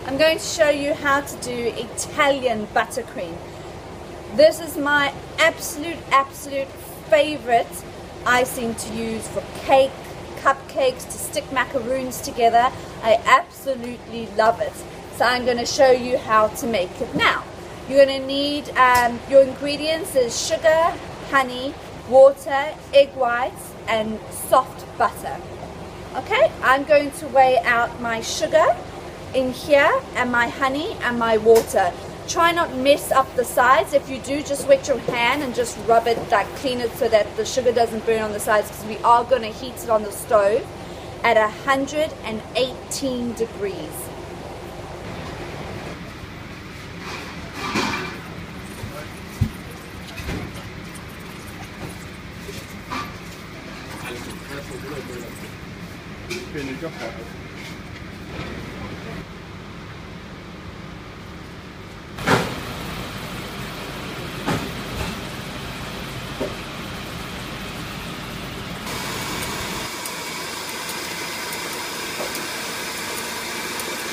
I'm going to show you how to do Italian buttercream. This is my absolute favorite icing to use for cake, cupcakes, to stick macaroons together. I absolutely love it. So I'm going to show you how to make it now. You're going to need, your ingredients is sugar, honey, water, egg whites, and soft butter. Okay, I'm going to weigh out my sugar in here and my honey and my water. Try not mess up the sides. If you do, just wet your hand and just rub it, like clean it so that the sugar doesn't burn on the sides, because we are going to heat it on the stove at 118 degrees.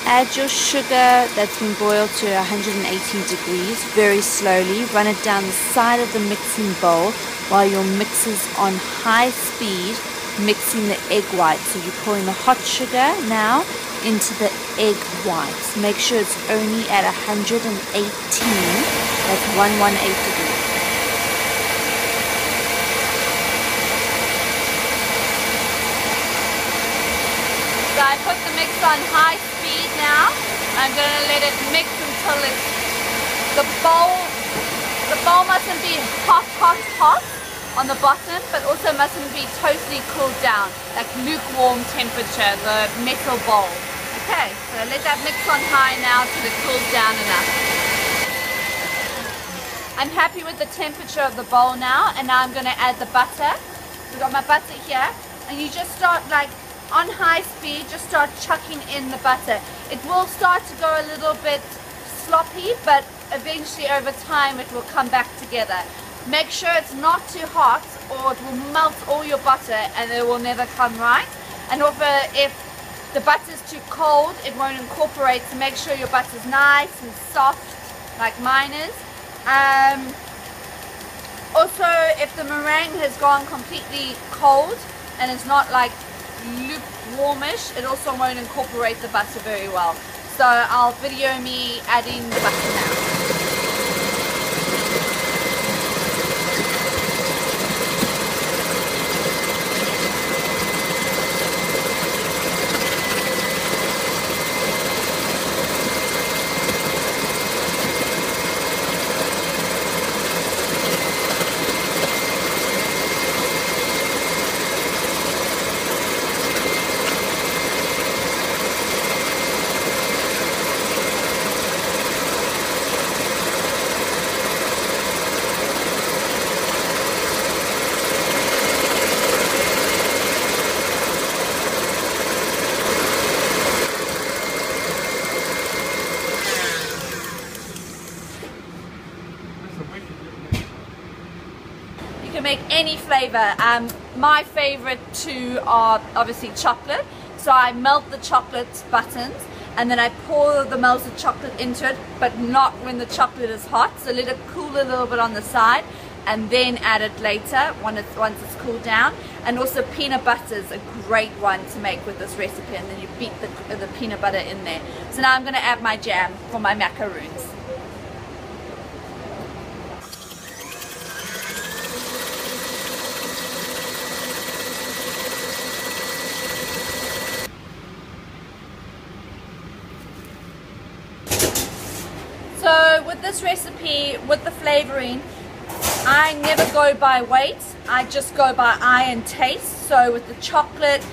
Add your sugar that's been boiled to 118 degrees very slowly. Run it down the side of the mixing bowl while your mix is on high speed, mixing the egg whites. So you're pouring the hot sugar now into the egg whites. Make sure it's only at 118, that's 118 degrees. So I put the mix on high speed now. I'm going to let it mix until it's, the bowl mustn't be hot on the bottom, but also mustn't be totally cooled down, like lukewarm temperature, the metal bowl. Okay, so let that mix on high now till it cools down enough. I'm happy with the temperature of the bowl now, and now I'm going to add the butter. We've got my butter here, and you just start like on high speed, just start chucking in the butter. It will start to go a little bit sloppy, but eventually over time it will come back together. Make sure it's not too hot or it will melt all your butter and it will never come right. And also if the butter is too cold, it won't incorporate, so make sure your butter is nice and soft like mine is. Also, if the meringue has gone completely cold and it's not like lukewarmish, it also won't incorporate the butter very well. So I'll video me adding the butter now. You can make any flavor. My favorite two are obviously chocolate, so I melt the chocolate buttons and then I pour the melted chocolate into it, but not when the chocolate is hot, so let it cool a little bit on the side and then add it later once it's cooled down. And also peanut butter is a great one to make with this recipe, and then you beat the peanut butter in there. So now I'm going to add my jam for my macaroons. So with this recipe, with the flavoring, I never go by weight, I just go by eye and taste. So with the chocolate,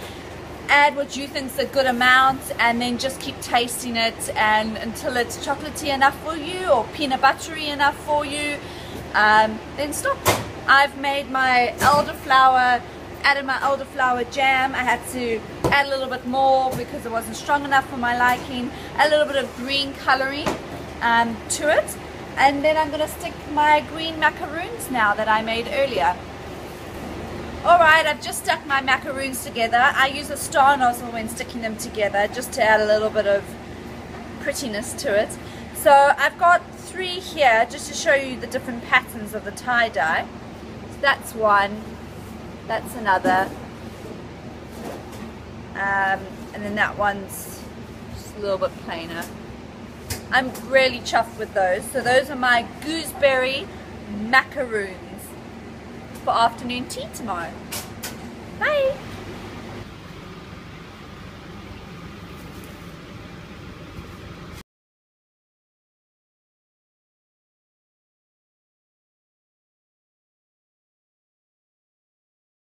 add what you think is a good amount and then just keep tasting it and until it's chocolatey enough for you or peanut buttery enough for you, then stop. I've made my elderflower, added my elderflower jam. I had to add a little bit more because it wasn't strong enough for my liking. A little bit of green coloring to it, and then I'm going to stick my green macaroons now that I made earlier. Alright, I've just stuck my macaroons together. I use a star nozzle when sticking them together just to add a little bit of prettiness to it. So I've got 3 here just to show you the different patterns of the tie-dye. So that's one, that's another, and then that one's just a little bit plainer. I'm really chuffed with those. So those are my gooseberry macaroons for afternoon tea tomorrow. Bye!